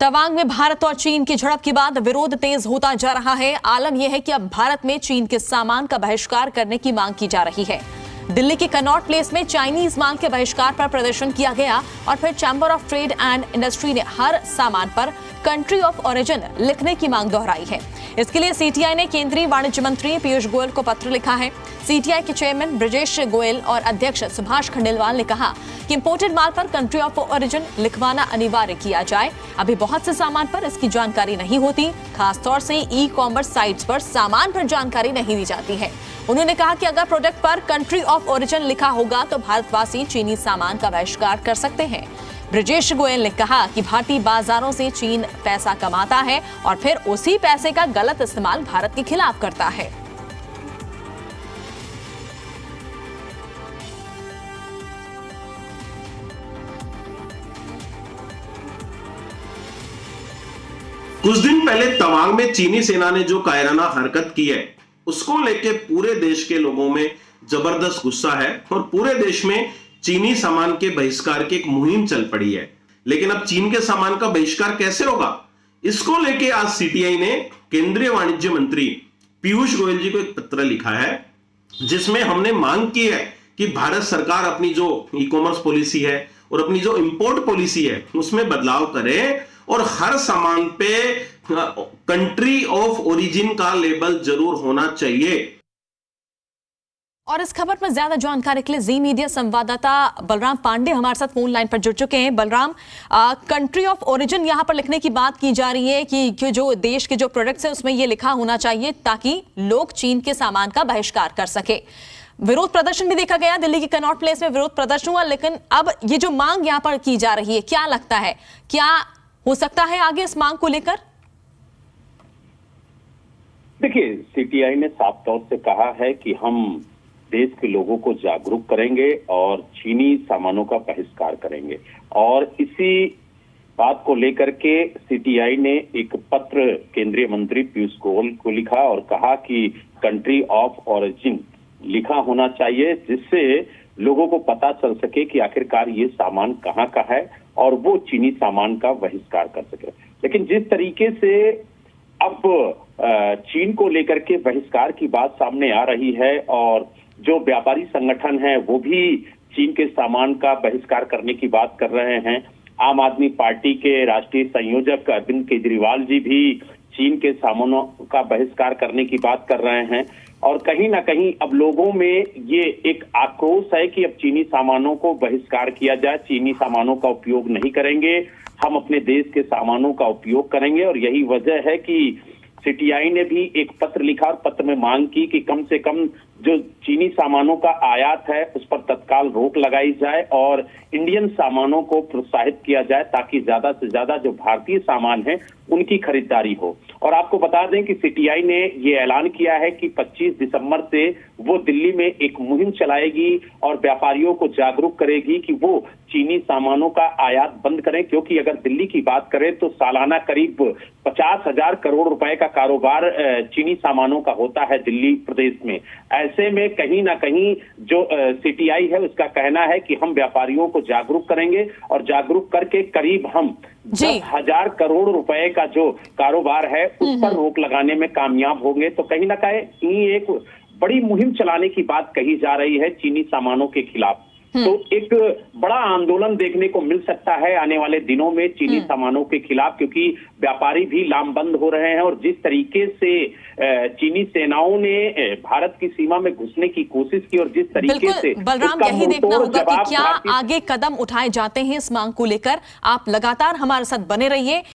तवांग में भारत और चीन की झड़प के बाद विरोध तेज होता जा रहा है। आलम यह है कि अब भारत में चीन के सामान का बहिष्कार करने की मांग की जा रही है। दिल्ली के कनॉट प्लेस में चाइनीज माल के बहिष्कार पर प्रदर्शन किया गया और फिर chamber of trade and industry ने हर सामान पर कंट्री ऑफ ओरिजिन लिखने की मांग दोहराई है। इसके लिए सीटीआई ने केंद्रीय वाणिज्य मंत्री पीयूष गोयल को पत्र लिखा है। सीटीआई के चेयरमैन ब्रजेश गोयल और अध्यक्ष सुभाष खंडेलवाल ने कहा कि इंपोर्टेड माल पर कंट्री ऑफ ओरिजिन लिखवाना अनिवार्य किया जाए। अभी बहुत से सामान पर इसकी जानकारी नहीं होती, खासतौर से ई कॉमर्स साइट्स पर सामान पर जानकारी नहीं दी जाती है। उन्होंने कहा कि अगर प्रोडक्ट पर कंट्री ऑफ ओरिजिन लिखा होगा तो भारतवासी चीनी सामान का बहिष्कार कर सकते हैं। ब्रजेश गोयल ने कहा कि भारतीय बाजारों से चीन पैसा कमाता है और फिर उसी पैसे का गलत इस्तेमाल भारत के खिलाफ करता है। कुछ दिन पहले तवांग में चीनी सेना ने जो कायराना हरकत की है, उसको लेके पूरे देश के लोगों में जबरदस्त गुस्सा है और पूरे देश में चीनी सामान के बहिष्कार की एक मुहिम चल पड़ी है। लेकिन अब चीन के सामान का बहिष्कार कैसे होगा, इसको लेके आज सीटीआई ने केंद्रीय वाणिज्य मंत्री पीयूष गोयल जी को एक पत्र लिखा है, जिसमें हमने मांग की है कि भारत सरकार अपनी जो ई कॉमर्स पॉलिसी है और अपनी जो इंपोर्ट पॉलिसी है उसमें बदलाव करे और हर सामान पे कंट्री ऑफ ओरिजिन का लेबल जरूर होना चाहिए। और इस खबर पर ज्यादा जानकारी के लिए जी मीडिया संवाददाता बलराम पांडे हमारे साथ फोन लाइन पर जुड़ चुके हैं। बलराम, कंट्री ऑफ ओरिजिन यहां पर लिखने की बात की जा रही है कि जो देश के जो प्रोडक्ट्स हैं उसमें ये लिखा होना चाहिए ताकि लोग चीन के सामान का बहिष्कार कर सके। विरोध प्रदर्शन भी देखा गया, दिल्ली के कनॉट प्लेस में विरोध प्रदर्शन हुआ, लेकिन अब ये जो मांग यहां पर की जा रही है, क्या लगता है क्या हो सकता है आगे इस मांग को लेकर? देखिए, सीटीआई ने साफ तौर से कहा है कि हम देश के लोगों को जागरूक करेंगे और चीनी सामानों का बहिष्कार करेंगे। और इसी बात को लेकर के सीटीआई ने एक पत्र केंद्रीय मंत्री पीयूष गोयल को लिखा और कहा कि कंट्री ऑफ ओरिजिन लिखा होना चाहिए, जिससे लोगों को पता चल सके कि आखिरकार ये सामान कहाँ का है और वो चीनी सामान का बहिष्कार कर सके। लेकिन जिस तरीके से अब चीन को लेकर के बहिष्कार की बात सामने आ रही है और जो व्यापारी संगठन है वो भी चीन के सामान का बहिष्कार करने की बात कर रहे हैं। आम आदमी पार्टी के राष्ट्रीय संयोजक अरविंद केजरीवाल जी भी चीन के सामानों का बहिष्कार करने की बात कर रहे हैं और कहीं ना कहीं अब लोगों में ये एक आक्रोश है कि अब चीनी सामानों को बहिष्कार किया जाए, चीनी सामानों का उपयोग नहीं करेंगे, हम अपने देश के सामानों का उपयोग करेंगे। और यही वजह है कि सीटीआई ने भी एक पत्र लिखा और पत्र में मांग की कि कम से कम जो चीनी सामानों का आयात है उस पर तत्काल रोक लगाई जाए और इंडियन सामानों को प्रोत्साहित किया जाए ताकि ज्यादा से ज्यादा जो भारतीय सामान है उनकी खरीदारी हो। और आपको बता दें कि सीटीआई ने ये ऐलान किया है कि 25 दिसंबर से वो दिल्ली में एक मुहिम चलाएगी और व्यापारियों को जागरूक करेगी कि वो चीनी सामानों का आयात बंद करें, क्योंकि अगर दिल्ली की बात करें तो सालाना करीब 50,000 करोड़ रुपए का कारोबार चीनी सामानों का होता है दिल्ली प्रदेश में। ऐसे में कहीं ना कहीं जो सीटीआई है उसका कहना है कि हम व्यापारियों को जागरूक करेंगे और जागरूक करके करीब हम 10,000 करोड़ रुपए का जो कारोबार है उस पर रोक लगाने में कामयाब होंगे। तो कहीं ना कहीं एक बड़ी मुहिम चलाने की बात कही जा रही है चीनी सामानों के खिलाफ। तो एक बड़ा आंदोलन देखने को मिल सकता है आने वाले दिनों में चीनी सामानों के खिलाफ, क्योंकि व्यापारी भी लामबंद हो रहे हैं और जिस तरीके से चीनी सेनाओं ने भारत की सीमा में घुसने की कोशिश की और जिस तरीके से बलराम, यही देखना होगा कि क्या आगे कदम उठाए जाते हैं इस मांग को लेकर। आप लगातार हमारे साथ बने रहिए।